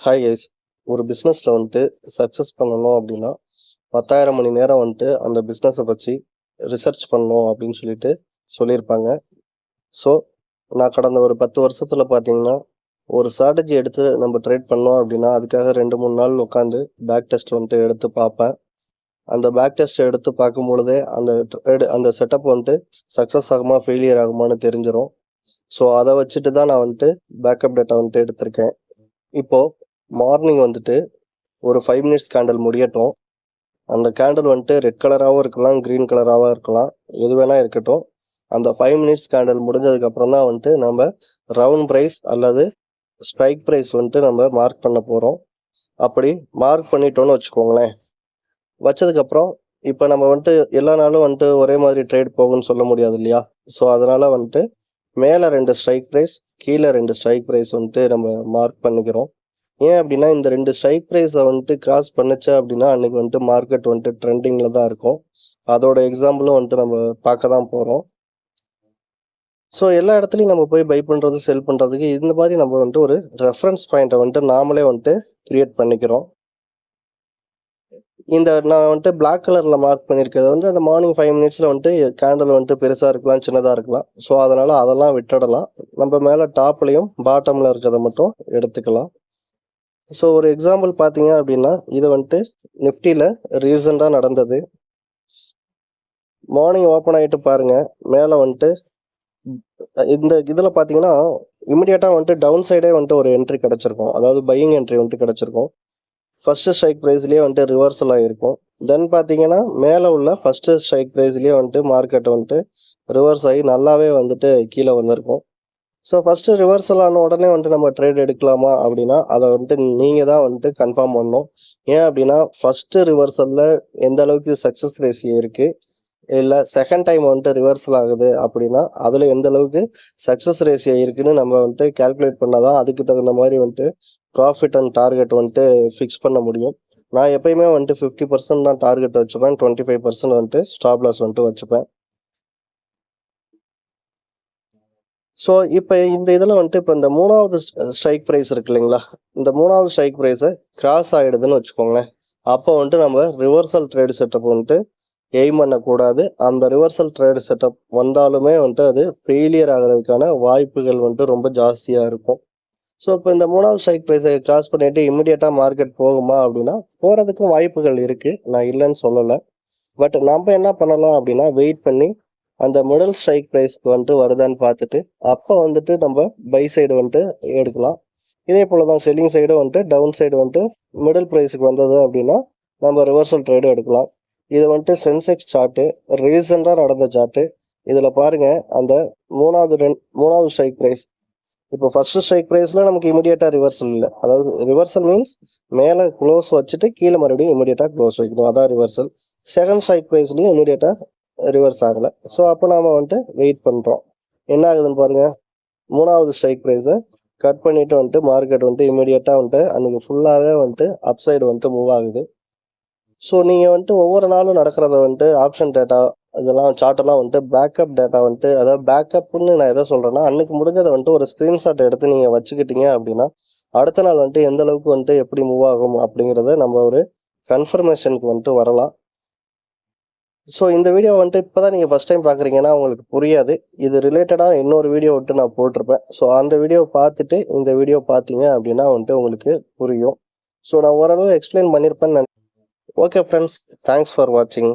Hi guys. ஒரு பிஸ்னஸில் வந்துட்டு சக்ஸஸ் பண்ணணும் அப்படின்னா 10,000 மணி நேரம் வந்துட்டு அந்த பிஸ்னஸை பற்றி ரிசர்ச் பண்ணணும் அப்படின்னு சொல்லியிருப்பாங்க. ஸோ நான் கடந்த ஒரு 10 வருஷத்தில் பார்த்தீங்கன்னா ஒரு ஸ்ட்ராட்டஜி எடுத்து நம்ம ட்ரேட் பண்ணோம் அப்படின்னா அதுக்காக 2-3 நாள் உட்காந்து பேக் டெஸ்ட் வந்துட்டு எடுத்து பார்ப்பேன். அந்த பேக் டெஸ்ட் எடுத்து பார்க்கும் பொழுதே அந்த செட்டப் வந்துட்டு சக்ஸஸ் ஆகுமா ஃபெயிலியர் ஆகுமான்னு தெரிஞ்சிடும். ஸோ அதை வச்சுட்டு தான் நான் வந்துட்டு பேக்கப் டேட்டா வந்துட்டு எடுத்திருக்கேன். இப்போது மார்னிங் வந்துட்டு ஒரு 5 மினிட்ஸ் கேண்டில் முடியட்டும். அந்த கேண்டில் வந்துட்டு ரெட் கலராகவும் இருக்கலாம், க்ரீன் கலராகவும் இருக்கலாம், எது வேணால் இருக்கட்டும். அந்த 5 மினிட்ஸ் கேண்டில் முடிஞ்சதுக்கப்புறம் தான் வந்துட்டு நம்ம ரவுண்ட் ப்ரைஸ் அல்லது ஸ்ட்ரைக் ப்ரைஸ் வந்துட்டு நம்ம மார்க் பண்ண போகிறோம். அப்படி மார்க் பண்ணிட்டோன்னு வச்சுக்கோங்களேன். வச்சதுக்கப்புறம் இப்போ நம்ம வந்துட்டு எல்லா நாளும் வந்துட்டு ஒரே மாதிரி ட்ரேட் போகும்னு சொல்ல முடியாது இல்லையா? ஸோ அதனால் வந்துட்டு மேலே 2 ஸ்ட்ரைக் ப்ரைஸ், கீழே 2 ஸ்ட்ரைக் ப்ரைஸ் வந்துட்டு நம்ம மார்க் பண்ணிக்கிறோம். ஏன் அப்படின்னா இந்த 2 ஸ்ட்ரைக் ப்ரைஸை வந்துட்டு கிராஸ் பண்ணுச்சு அப்படின்னா அன்றைக்கி வந்துட்டு மார்க்கெட் வந்துட்டு ட்ரெண்டிங்கில் தான் இருக்கும். அதோட எக்ஸாம்பிளும் வந்துட்டு நம்ம பார்க்க தான் போகிறோம். ஸோ எல்லா இடத்துலையும் நம்ம போய் பை பண்ணுறது செல் பண்ணுறதுக்கு இந்த மாதிரி நம்ம வந்துட்டு ஒரு ரெஃபரன்ஸ் பாயிண்ட்டை வந்துட்டு நாமளே வந்துட்டு க்ரியேட் பண்ணிக்கிறோம். இந்த நான் வந்துட்டு பிளாக் கலரில் மார்க் பண்ணியிருக்கிறது வந்து அந்த மார்னிங் 5 மினிட்ஸில் வந்துட்டு கேண்டில் வந்துட்டு பெருசாக இருக்கலாம், சின்னதாக இருக்கலாம். ஸோ அதனால் அதெல்லாம் விட்டுடலாம். நம்ம மேலே டாப்லேயும் பாட்டமில் இருக்கிறத மட்டும் எடுத்துக்கலாம். ஸோ ஒரு எக்ஸாம்பிள் பார்த்தீங்க அப்படின்னா இது வந்துட்டு நிஃப்டியில் ரீசெண்டாக நடந்தது. மார்னிங் ஓப்பன் ஆகிட்டு பாருங்கள், மேலே வந்துட்டு இந்த இதில் பார்த்தீங்கன்னா இமிடியேட்டாக வந்துட்டு டவுன் சைடே வந்துட்டு ஒரு என்ட்ரி கிடச்சிருக்கும், அதாவது பையிங் என்ட்ரி வந்துட்டு கிடச்சிருக்கும். ஃபஸ்ட்டு ஸ்ட்ரைக் ப்ரைஸ்லேயே வந்துட்டு ரிவர்சல் ஆகிருக்கும். தென் பார்த்தீங்கன்னா மேலே உள்ள ஃபஸ்ட்டு ஸ்ட்ரைக் ப்ரைஸ்லேயே வந்துட்டு மார்க்கெட் வந்துட்டு ரிவர்ஸ் ஆகி நல்லாவே வந்துட்டு கீழே வந்திருக்கும். ஸோ ஃபஸ்ட்டு ரிவர்சல் ஆன உடனே வந்துட்டு நம்ம ட்ரேட் எடுக்கலாமா அப்படின்னா அதை வந்துட்டு நீங்கள் தான் வந்துட்டு கன்ஃபார்ம் பண்ணணும். ஏன் அப்படின்னா ஃபஸ்ட்டு ரிவர்சலில் எந்த அளவுக்கு சக்ஸஸ் ரேஷியோ இருக்குது, இல்லை செகண்ட் டைம் வந்துட்டு ரிவர்சல் ஆகுது அப்படின்னா அதில் எந்த அளவுக்கு சக்ஸஸ் ரேஷியோ இருக்குதுன்னு நம்ம வந்துட்டு கேல்குலேட் பண்ணால் தான் அதுக்கு தகுந்த மாதிரி வந்துட்டு ப்ராஃபிட் அண்ட் டார்கெட் வந்துட்டு ஃபிக்ஸ் பண்ண முடியும். நான் எப்பயுமே வந்துட்டு 50% தான் டார்கெட் வச்சுப்பேன், 25% வந்துட்டு ஸ்டாப் லாஸ் வந்துட்டு வச்சுப்பேன். ஸோ இப்போ இந்த இதில் வந்துட்டு இப்போ இந்த 3வது ஸ்ட்ரைக் ப்ரைஸ் இருக்கு இல்லைங்களா, இந்த 3வது ஸ்ட்ரைக் ப்ரைஸை கிராஸ் ஆகிடுதுன்னு வச்சுக்கோங்களேன். அப்போ வந்துட்டு நம்ம ரிவர்சல் ட்ரேடு செட்டப் வந்துட்டு எய்ம் பண்ணக்கூடாது. அந்த ரிவர்சல் ட்ரேடு செட்டப் வந்தாலுமே வந்துட்டு அது ஃபெயிலியர் ஆகிறதுக்கான வாய்ப்புகள் வந்துட்டு ரொம்ப ஜாஸ்தியாக இருக்கும். ஸோ இப்போ இந்த 3வது ஸ்ட்ரைக் ப்ரைஸை கிராஸ் பண்ணிவிட்டு இமிடியேட்டாக மார்க்கெட் போகுமா அப்படின்னா போகிறதுக்கும் வாய்ப்புகள் இருக்குது, நான் இல்லைன்னு சொல்லலை. பட் நம்ம என்ன பண்ணலாம் அப்படின்னா வெயிட் பண்ணி அந்த மிடில் ஸ்ட்ரைக் ப்ரைஸ்க்கு வந்துட்டு வருதான்னு பார்த்துட்டு அப்போ வந்துட்டு நம்ம பை சைடு வந்துட்டு எடுக்கலாம். இதே போல் தான் செல்லிங் சைடு வந்துட்டு டவுன் சைடு வந்துட்டு மிடில் ப்ரைஸுக்கு வந்தது அப்படின்னா நம்ம ரிவர்சல் ட்ரேடு எடுக்கலாம். இது வந்துட்டு சென்செக்ஸ் சார்ட்டு, ரீசெண்டாக நடந்த சார்ட்டு. இதில் பாருங்கள், அந்த மூணாவது ஸ்ட்ரைக் ப்ரைஸ் இப்போ ஃபஸ்ட்டு ஸ்ட்ரைக் ப்ரைஸில் நமக்கு இமிடியேட்டாக ரிவர்சல் இல்லை, அதாவது ரிவர்சல் மீன்ஸ் மேலே க்ளோஸ் வச்சுட்டு கீழே மறுபடியும் இமிடியேட்டாக க்ளோஸ் வைக்கணும், அதான் ரிவர்சல். செகண்ட் ஸ்ட்ரைக் ப்ரைஸ்லேயும் இமிடியேட்டாக ரிவர்ஸ் ஆகலை. ஸோ அப்போ நாம் வந்துட்டு வெயிட் பண்ணுறோம். என்ன ஆகுதுன்னு பாருங்கள், 3வது ஸ்ட்ரைக் ப்ரைஸை கட் பண்ணிவிட்டு வந்துட்டு மார்க்கெட் வந்துட்டு இமீடியட்டாக வந்துட்டு அன்றைக்கி ஃபுல்லாகவே வந்துட்டு அப் சைடு வந்துட்டு மூவ் ஆகுது. ஸோ நீங்கள் வந்துட்டு ஒவ்வொரு நாளும் நடக்கிறத வந்துட்டு ஆப்ஷன் டேட்டா இதெல்லாம் சார்ட்டெல்லாம் வந்துட்டு பேக்கப் டேட்டா வந்துட்டு, அதாவது பேக்கப்னு நான் எதை சொல்கிறேன்னா அன்றைக்கி முடிஞ்சதை வந்துட்டு ஒரு ஸ்க்ரீன்ஷாட் எடுத்து நீங்கள் வச்சுக்கிட்டீங்க அப்படின்னா அடுத்த நாள் வந்துட்டு எந்த அளவுக்கு வந்துட்டு எப்படி மூவ் ஆகும் அப்படிங்கிறத நம்ம ஒரு கன்ஃபர்மேஷனுக்கு வந்துட்டு வரலாம். ஸோ இந்த வீடியோ வந்துட்டு இப்போ தான் நீங்கள் ஃபஸ்ட் டைம் பார்க்குறீங்கன்னா உங்களுக்கு புரியாது. இது ரிலேட்டடாக இன்னொரு வீடியோ வந்துட்டு நான் போட்டிருப்பேன். ஸோ அந்த வீடியோ பார்த்துட்டு இந்த வீடியோ பார்த்தீங்க அப்படின்னா வந்துட்டு உங்களுக்கு புரியும். ஸோ நான் ஓரளவு எக்ஸ்பிளைன் பண்ணியிருப்பேன்னு ஓகே ஃப்ரெண்ட்ஸ், தேங்க்ஸ் ஃபார் வாட்சிங்.